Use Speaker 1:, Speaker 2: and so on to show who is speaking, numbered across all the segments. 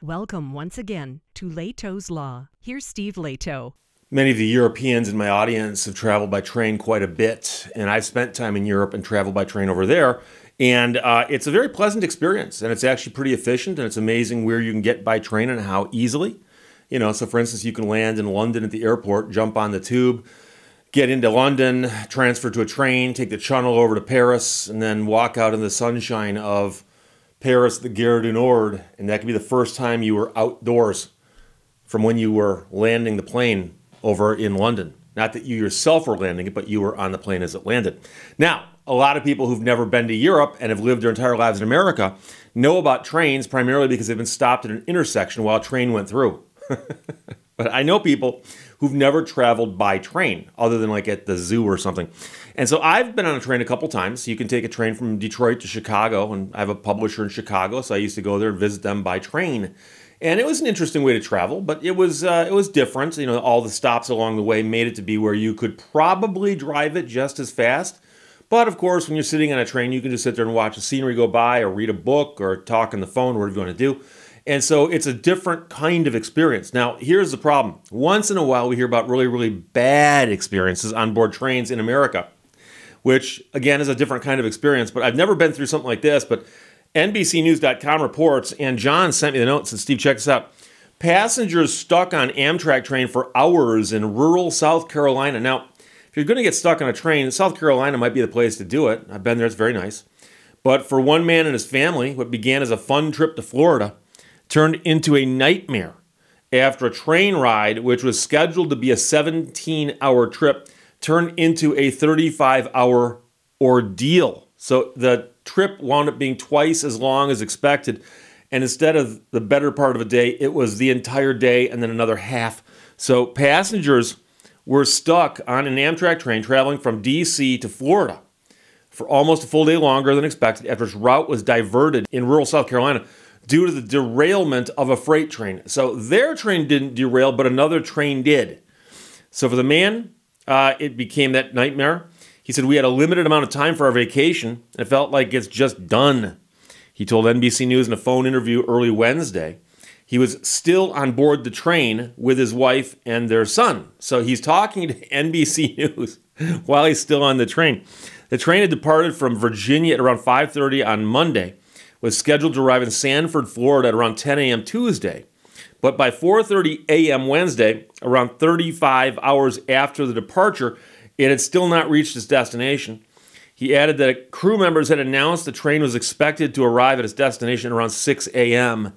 Speaker 1: Welcome once again to Lehto's Law. Here's Steve Lehto.
Speaker 2: Many of the Europeans in my audience have traveled by train quite a bit, and I've spent time in Europe and traveled by train over there. And it's a very pleasant experience, and it's actually pretty efficient, and it's amazing where you can get by train and how easily. So for instance, you can land in London at the airport, jump on the tube, get into London, transfer to a train, take the Channel over to Paris, and then walk out in the sunshine of Paris, the Gare du Nord, and that could be the first time you were outdoors from when you were landing the plane over in London. Not that you yourself were landing it, but you were on the plane as it landed. Now, a lot of people who've never been to Europe and have lived their entire lives in America know about trains primarily because they've been stopped at an intersection while a train went through. But I know people who've never traveled by train, other than like at the zoo or something. And so I've been on a train a couple times. You can take a train from Detroit to Chicago, and I have a publisher in Chicago, so I used to go there and visit them by train. And it was an interesting way to travel, but it was different. All the stops along the way made it to be where you could probably drive it just as fast. But of course, when you're sitting on a train, you can just sit there and watch the scenery go by, or read a book, or talk on the phone, whatever you want to do. And so it's a different kind of experience. Now, here's the problem. Once in a while, we hear about really, really bad experiences on board trains in America, which, again, is a different kind of experience. But I've never been through something like this. But NBCnews.com reports, and John sent me the notes, and Steve, check this out. Passengers stuck on Amtrak train for hours in rural South Carolina. Now, if you're going to get stuck on a train, South Carolina might be the place to do it. I've been there. It's very nice. But for one man and his family, what began as a fun trip to Florida turned into a nightmare after a train ride, which was scheduled to be a 17-hour trip, turned into a 35-hour ordeal. So the trip wound up being twice as long as expected, and instead of the better part of a day, it was the entire day and then another half. So passengers were stuck on an Amtrak train traveling from D.C. to Florida for almost a full day longer than expected after its route was diverted in rural South Carolina due to the derailment of a freight train. So their train didn't derail, but another train did. So for the man, it became that nightmare. He said, "We had a limited amount of time for our vacation. It felt like it's just done." He told NBC News in a phone interview early Wednesday. He was still on board the train with his wife and their son. So he's talking to NBC News while he's still on the train. The train had departed from Virginia at around 5:30 on Monday, was scheduled to arrive in Sanford, Florida at around 10 a.m. Tuesday. But by 4:30 a.m. Wednesday, around 35 hours after the departure, it had still not reached its destination. He added that crew members had announced the train was expected to arrive at its destination around 6 a.m.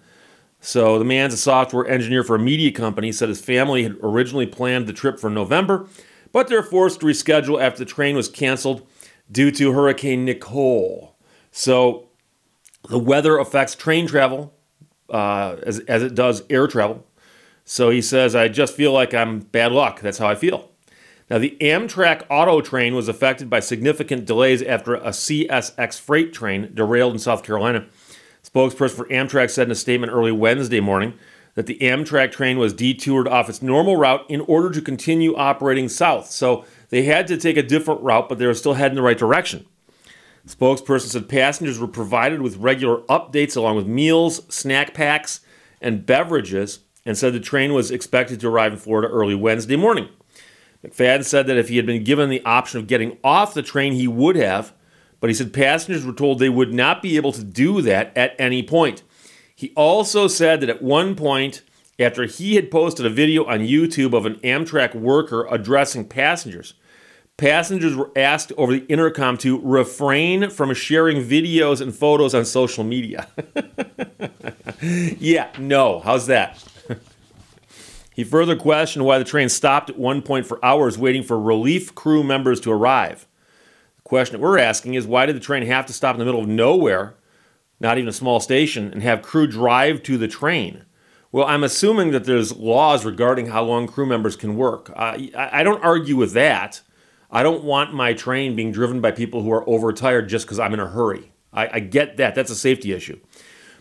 Speaker 2: So the man's a software engineer for a media company, said his family had originally planned the trip for November, but they were forced to reschedule after the train was canceled due to Hurricane Nicole. So the weather affects train travel as it does air travel. So he says, "I just feel like I'm bad luck. That's how I feel." Now, the Amtrak auto train was affected by significant delays after a CSX freight train derailed in South Carolina. Spokesperson for Amtrak said in a statement early Wednesday morning that the Amtrak train was detoured off its normal route in order to continue operating south. So they had to take a different route, but they were still heading in the right direction. The spokesperson said passengers were provided with regular updates along with meals, snack packs, and beverages, and said the train was expected to arrive in Florida early Wednesday morning. McFadden said that if he had been given the option of getting off the train, he would have, but he said passengers were told they would not be able to do that at any point. He also said that at one point, after he had posted a video on YouTube of an Amtrak worker addressing passengers, passengers were asked over the intercom to refrain from sharing videos and photos on social media. Yeah, no, how's that? He further questioned why the train stopped at one point for hours waiting for relief crew members to arrive. The question that we're asking is, why did the train have to stop in the middle of nowhere, not even a small station, and have crew drive to the train? Well, I'm assuming that there's laws regarding how long crew members can work. I don't argue with that. I don't want my train being driven by people who are overtired just because I'm in a hurry. I get that. That's a safety issue.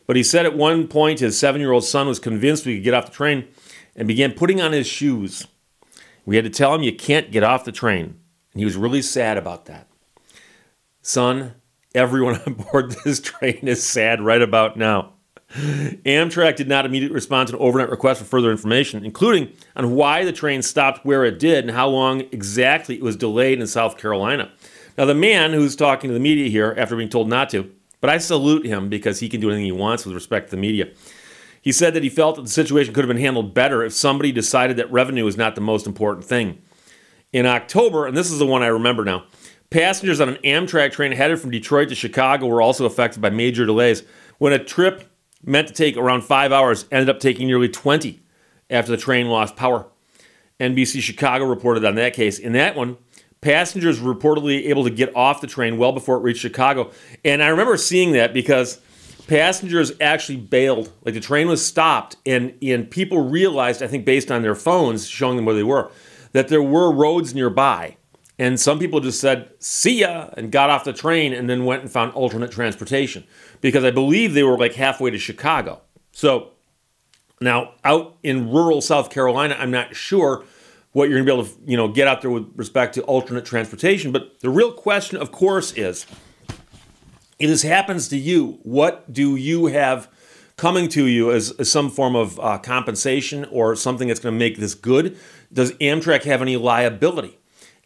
Speaker 2: But he said at one point his 7-year-old son was convinced we could get off the train and began putting on his shoes. We had to tell him you can't get off the train. And he was really sad about that. Son, everyone on board this train is sad right about now. Amtrak did not immediately respond to an overnight request for further information, including on why the train stopped where it did and how long exactly it was delayed in South Carolina. Now, the man who's talking to the media here after being told not to, but I salute him because he can do anything he wants with respect to the media. He said that he felt that the situation could have been handled better if somebody decided that revenue is not the most important thing. In October, and this is the one I remember now, passengers on an Amtrak train headed from Detroit to Chicago were also affected by major delays when a trip meant to take around 5 hours ended up taking nearly 20 after the train lost power. NBC Chicago reported on that case. In that one, passengers were reportedly able to get off the train well before it reached Chicago. And I remember seeing that because passengers actually bailed. Like, the train was stopped, and people realized, I think based on their phones showing them where they were, that there were roads nearby. And some people just said, see ya, and got off the train and then went and found alternate transportation. Because I believe they were like halfway to Chicago. So now out in rural South Carolina, I'm not sure what you're going to be able to get out there with respect to alternate transportation. But the real question, of course, is, if this happens to you, what do you have coming to you as some form of compensation or something that's going to make this good? Does Amtrak have any liability?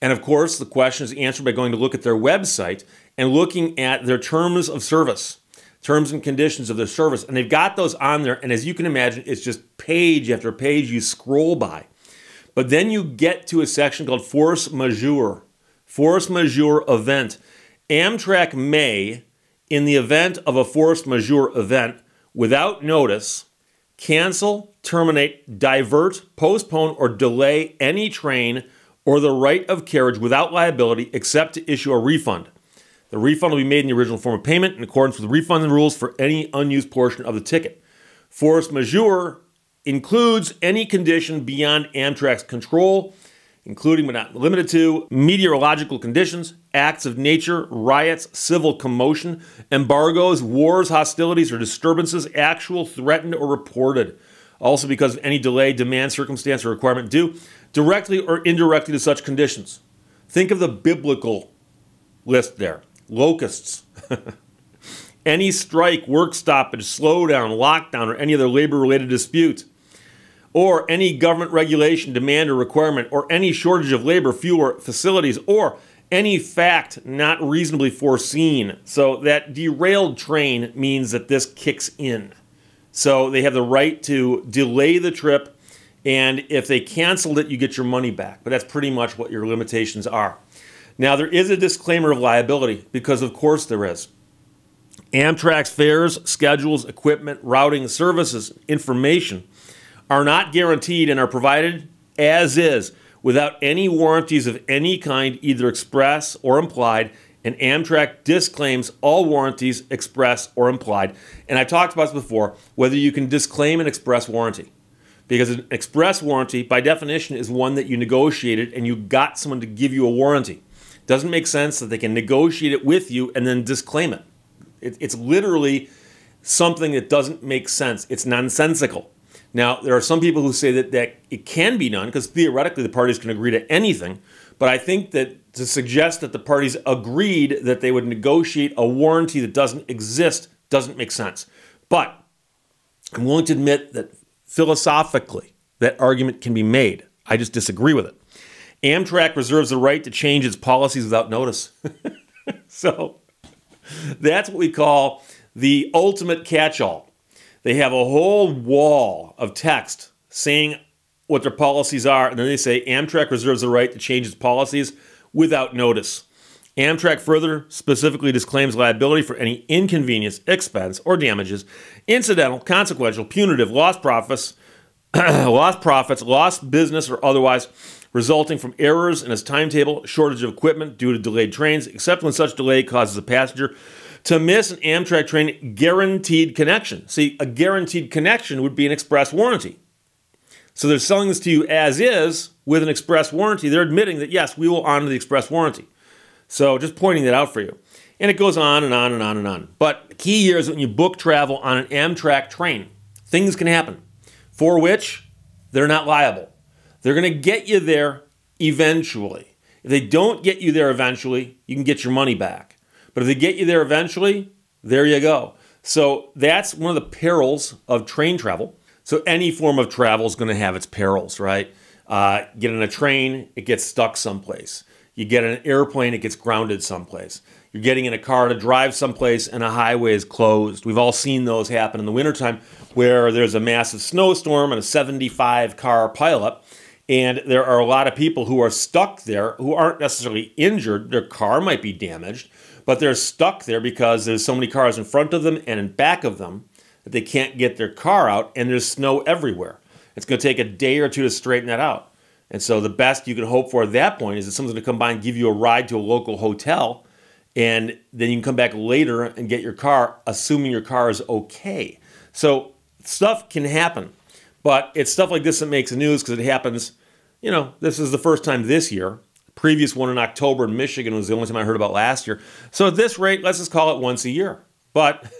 Speaker 2: And of course, the question is answered by going to look at their website and looking at their terms of service, terms and conditions of their service. And they've got those on there. And as you can imagine, it's just page after page you scroll by. But then you get to a section called force majeure event. Amtrak may, in the event of a force majeure event, without notice, cancel, terminate, divert, postpone, or delay any train or the right of carriage without liability except to issue a refund. The refund will be made in the original form of payment in accordance with the refund rules for any unused portion of the ticket. Force majeure includes any condition beyond Amtrak's control, including but not limited to meteorological conditions, acts of nature, riots, civil commotion, embargoes, wars, hostilities, or disturbances actual, threatened, or reported. Also because of any delay, demand, circumstance, or requirement due directly or indirectly to such conditions. Think of the biblical list there. Locusts. Any strike, work stoppage, slowdown, lockdown, or any other labor-related dispute. Or any government regulation, demand, or requirement, or any shortage of labor, fuel, or facilities, or any fact not reasonably foreseen. So that derailed train means that this kicks in. So they have the right to delay the trip, and if they canceled it, you get your money back. But that's pretty much what your limitations are. Now, there is a disclaimer of liability, because of course there is. Amtrak's fares, schedules, equipment, routing, services, information are not guaranteed and are provided as is without any warranties of any kind, either express or implied, and Amtrak disclaims all warranties, express or implied. And I've talked about this before, whether you can disclaim an express warranty. Because an express warranty, by definition, is one that you negotiated and you got someone to give you a warranty. It doesn't make sense that they can negotiate it with you and then disclaim it. It's literally something that doesn't make sense. It's nonsensical. Now, there are some people who say that it can be done because theoretically the parties can agree to anything. But I think that to suggest that the parties agreed that they would negotiate a warranty that doesn't exist doesn't make sense. But I'm willing to admit that philosophically that argument can be made. I just disagree with it. Amtrak reserves the right to change its policies without notice. So that's what we call the ultimate catch-all. They have a whole wall of text saying what their policies are, and then they say Amtrak reserves the right to change its policies without notice. Amtrak further specifically disclaims liability for any inconvenience, expense, or damages, incidental, consequential, punitive, lost profits, lost business, or otherwise resulting from errors in its timetable, shortage of equipment due to delayed trains, except when such delay causes a passenger to miss an Amtrak train guaranteed connection. See, a guaranteed connection would be an express warranty. So they're selling this to you as is with an express warranty. They're admitting that, yes, we will honor the express warranty. So just pointing that out for you. And it goes on and on and on and on. But the key here is when you book travel on an Amtrak train, things can happen for which they're not liable. They're going to get you there eventually. If they don't get you there eventually, you can get your money back. But if they get you there eventually, there you go. So that's one of the perils of train travel. So any form of travel is going to have its perils, right? Get on a train, it gets stuck someplace. You get on an airplane, it gets grounded someplace. You're getting in a car to drive someplace and a highway is closed. We've all seen those happen in the wintertime where there's a massive snowstorm and a 75-car pileup. And there are a lot of people who are stuck there who aren't necessarily injured. Their car might be damaged, but they're stuck there because there's so many cars in front of them and in back of them that they can't get their car out, and there's snow everywhere. It's going to take a day or two to straighten that out. And so the best you can hope for at that point is that someone's going to come by and give you a ride to a local hotel, and then you can come back later and get your car, assuming your car is okay. So stuff can happen, but it's stuff like this that makes the news because it happens, this is the first time this year. Previous one in October in Michigan was the only time I heard about last year. So at this rate, let's just call it once a year. But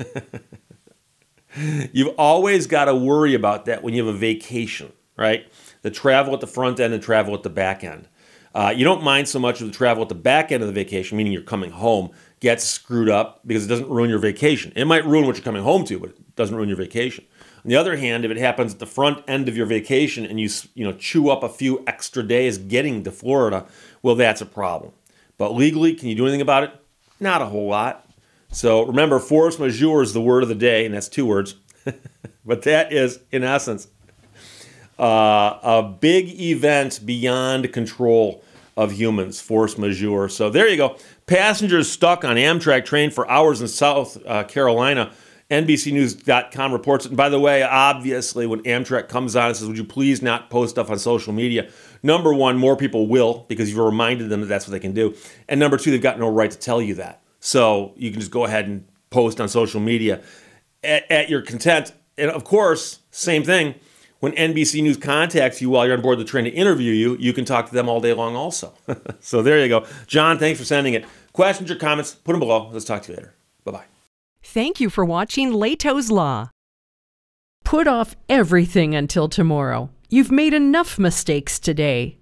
Speaker 2: you've always got to worry about that when you have a vacation, right? The travel at the front end and travel at the back end. You don't mind so much of the travel at the back end of the vacation, meaning you're coming home, gets screwed up because it doesn't ruin your vacation. It might ruin what you're coming home to, but it doesn't ruin your vacation. On the other hand, if it happens at the front end of your vacation and you chew up a few extra days getting to Florida, well, that's a problem. But legally, can you do anything about it? Not a whole lot. So remember, force majeure is the word of the day, and that's 2 words. But that is, in essence, a big event beyond control of humans, force majeure. So there you go. Passengers stuck on Amtrak train for hours in South Carolina. NBCnews.com reports it. And by the way, obviously, when Amtrak comes on and says, would you please not post stuff on social media? Number one, more people will because you've reminded them that that's what they can do. And number two, they've got no right to tell you that. So you can just go ahead and post on social media at your content. And of course, same thing. When NBC News contacts you while you're on board the train to interview you, you can talk to them all day long also. So there you go. John, thanks for sending it. Questions or comments, put them below. Let's talk to you later. Bye-bye.
Speaker 1: Thank you for watching Lehto's Law.
Speaker 3: Put off everything until tomorrow. You've made enough mistakes today.